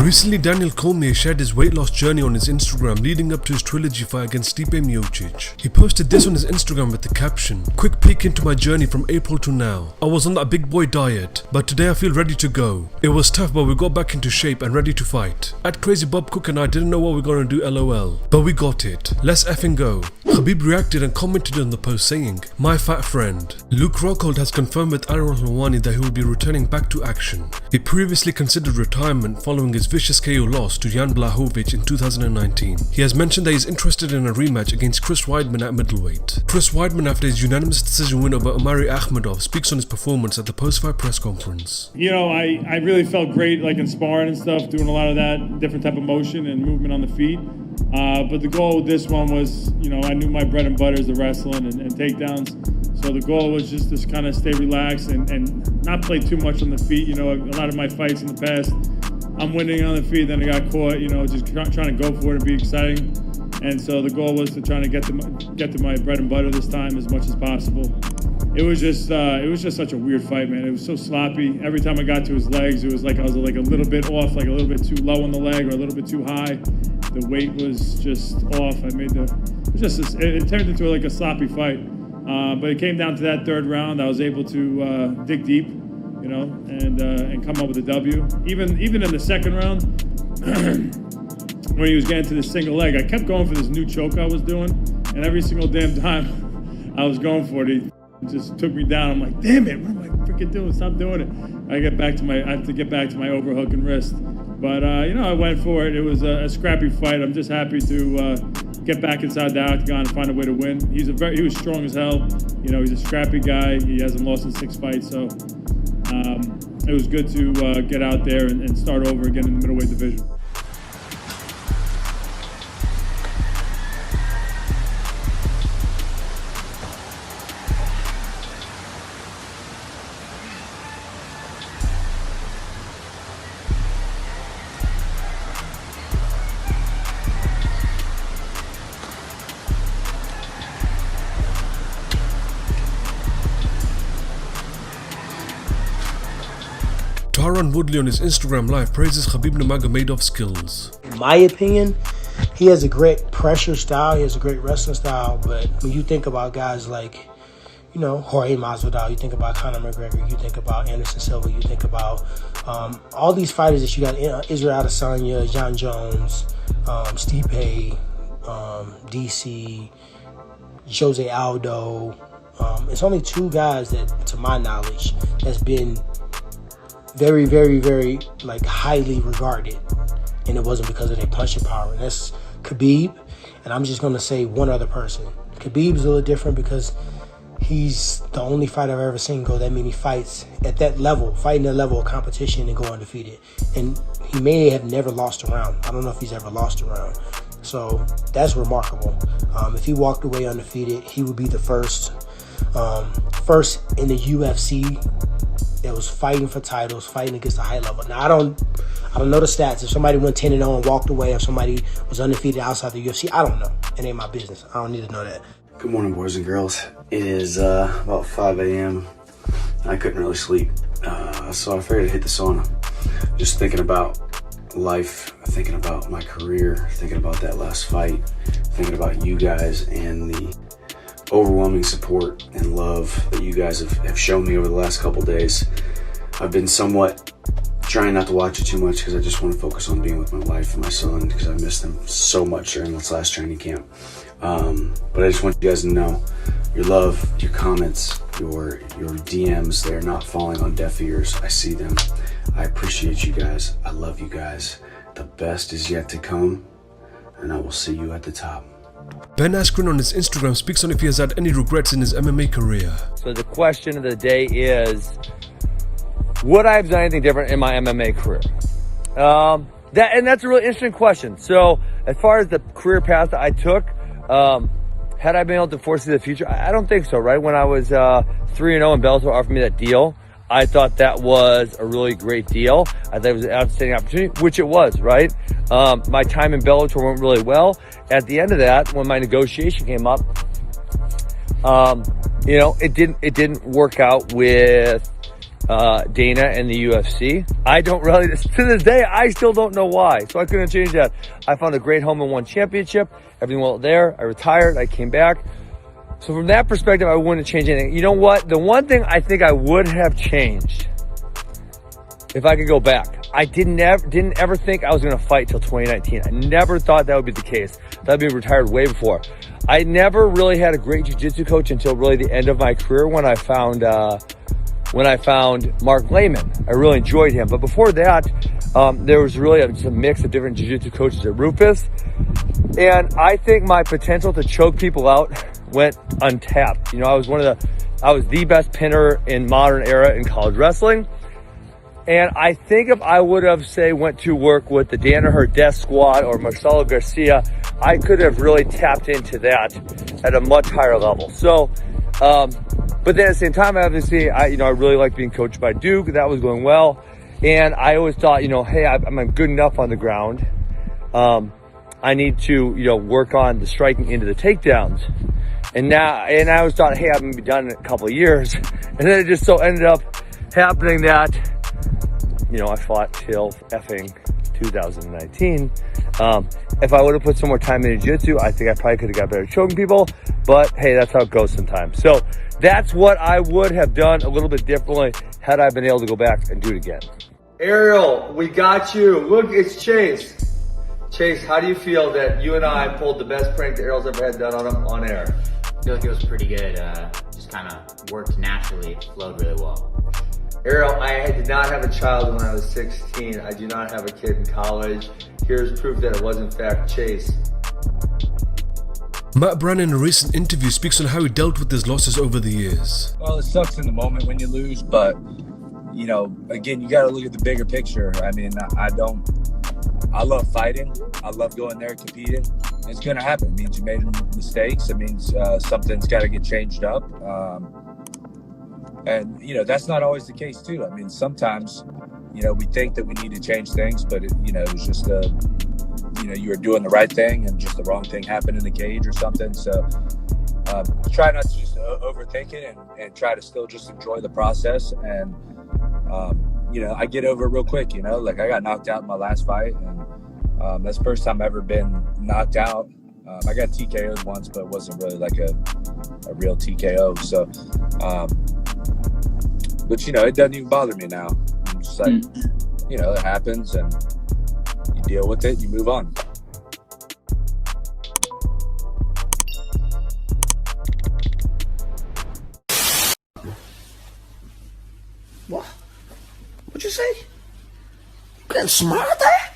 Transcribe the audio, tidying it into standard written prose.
Recently, Daniel Cormier shared his weight loss journey on his Instagram leading up to his trilogy fight against Stipe Miocic. He posted this on his Instagram with the caption, "Quick peek into my journey from April to now. I was on that big boy diet, but today I feel ready to go. It was tough, but we got back into shape and ready to fight. At Crazy Bob Cook and I didn't know what we were gonna do, LOL. But we got it. Let's effing go." Khabib reacted and commented on the post saying, "My fat friend." Luke Rockhold has confirmed with Ariel Helwani that he will be returning back to action. He previously considered retirement following his vicious KO loss to Jan Blachowicz in 2019. He has mentioned that he is interested in a rematch against Chris Weidman at middleweight. Chris Weidman, after his unanimous decision win over Omari Akhmedov, speaks on his performance at the post-fight press conference. You know, I really felt great, like in sparring and stuff, doing a lot of that different type of motion and movement on the feet. But the goal with this one was, you know, I knew my bread and butter is the wrestling and takedowns. So the goal was just to kind of stay relaxed and not play too much on the feet. You know, a lot of my fights in the past, I'm winning on the feet, then I got caught, you know, just trying to go for it and be exciting. And so the goal was to try to get to my bread and butter this time as much as possible. It was just such a weird fight, man. It was so sloppy. Every time I got to his legs, it was like I was like a little bit off, like a little bit too low on the leg or a little bit too high. The weight was just off. It turned into like a sloppy fight. But it came down to that third round. I was able to dig deep, you know, and come up with a W. Even in the second round, when he was getting to the single leg, I kept going for this new choke I was doing, and every single damn time I was going for it, he just took me down. I'm like, damn it, what am I freaking doing? Stop doing it. I have to get back to my overhook and wrist. But you know, I went for it. It was a scrappy fight. I'm just happy to get back inside the octagon and find a way to win. He was strong as hell. You know, he's a scrappy guy. He hasn't lost in 6 fights, so it was good to get out there and start over again in the middleweight division. Tyron Woodley on his Instagram live praises Khabib Nurmagomedov's skills. In my opinion, he has a great pressure style, he has a great wrestling style, but when you think about guys like, you know, Jorge Masvidal, you think about Conor McGregor, you think about Anderson Silva, you think about all these fighters that you got, Israel Adesanya, Jon Jones, Stipe, DC, Jose Aldo. It's only 2 guys that, to my knowledge, that's been very, very, very, like, highly regarded, and it wasn't because of their punching power, and that's Khabib, and I'm just going to say one other person. Khabib's a little different because he's the only fighter I've ever seen go that many fights at that level, fighting that level of competition and go undefeated, and he may have never lost a round. I don't know if he's ever lost a round, so that's remarkable. If he walked away undefeated, he would be the first in the UFC that was fighting for titles, fighting against the high level. Now, I don't know the stats. If somebody went 10-0 and walked away, if somebody was undefeated outside the UFC, I don't know. It ain't my business. I don't need to know that. Good morning, boys and girls. It is about 5 a.m. I couldn't really sleep, so I figured I'd hit the sauna. Just thinking about life, thinking about my career, thinking about that last fight, thinking about you guys and the overwhelming support and love that you guys have shown me over the last couple days. I've been somewhat trying not to watch it too much because I just want to focus on being with my wife and my son because I missed them so much during this last training camp. But I just want you guys to know your love, your comments, your DMs, they're not falling on deaf ears. I see them. I appreciate you guys. I love you guys. The best is yet to come, and I will see you at the top. Ben Askren on his Instagram speaks on if he has had any regrets in his MMA career. So the question of the day is, would I have done anything different in my MMA career? That's a really interesting question. So as far as the career path that I took, had I been able to foresee the future? I don't think so, right? When I was 3-0 and Bellator offered me that deal, I thought that was a really great deal. I thought it was an outstanding opportunity, which it was, right? My time in Bellator went really well. At the end of that, when my negotiation came up, you know, it didn't work out with Dana and the UFC. I don't really, to this day, I still don't know why. So I couldn't change that. I found a great home and won championship. Everything went there. I retired. I came back. So from that perspective, I wouldn't change anything. You know what? The one thing I think I would have changed if I could go back, I didn't ever think I was going to fight till 2019. I never thought that would be the case. I'd be retired way before. I never really had a great jiu-jitsu coach until really the end of my career when I found Mark Lehman. I really enjoyed him. But before that, there was really a mix of different jiu-jitsu coaches at Rufus. And I think my potential to choke people out went untapped. You know, I was the best pinner in modern era in college wrestling. And I think if I would have, say, went to work with the Danaher Death Squad or Marcelo Garcia, I could have really tapped into that at a much higher level. So, but then at the same time, obviously, I really liked being coached by Duke. That was going well. And I always thought, hey, I'm good enough on the ground. I need to, work on the striking into the takedowns. And I always thought, hey, I'm going to be done in a couple of years. And then it just so ended up happening that, I fought till effing 2019. If I would have put some more time into jiu-jitsu, I think I probably could have got better at choking people. But hey, that's how it goes sometimes. So that's what I would have done a little bit differently had I been able to go back and do it again. Ariel, we got you. Look, it's Chase. Chase, how do you feel that you and I pulled the best prank that Ariel's ever had done on air? I feel like it was pretty good. Just kind of worked naturally. It flowed really well. Ariel, I did not have a child when I was 16. I do not have a kid in college. Here's proof that it was in fact Chase. Matt Brown in a recent interview speaks on how he dealt with his losses over the years. Well, it sucks in the moment when you lose, but, again, you got to look at the bigger picture. I mean, I love fighting. I love going there, competing. It's going to happen. It means you made mistakes. It means something's got to get changed up. And, that's not always the case, too. I mean, sometimes, we think that we need to change things, but, it was just, you were doing the right thing and just the wrong thing happened in the cage or something. So try not to just overthink it and try to still just enjoy the process. And, I get over it real quick, like I got knocked out in my last fight. And that's the first time I've ever been knocked out. I got TKO'd once, but it wasn't really like a real TKO. So, but, it doesn't even bother me now. I'm just like, it happens and you deal with it, you move on. What? What'd you say? You getting smart there?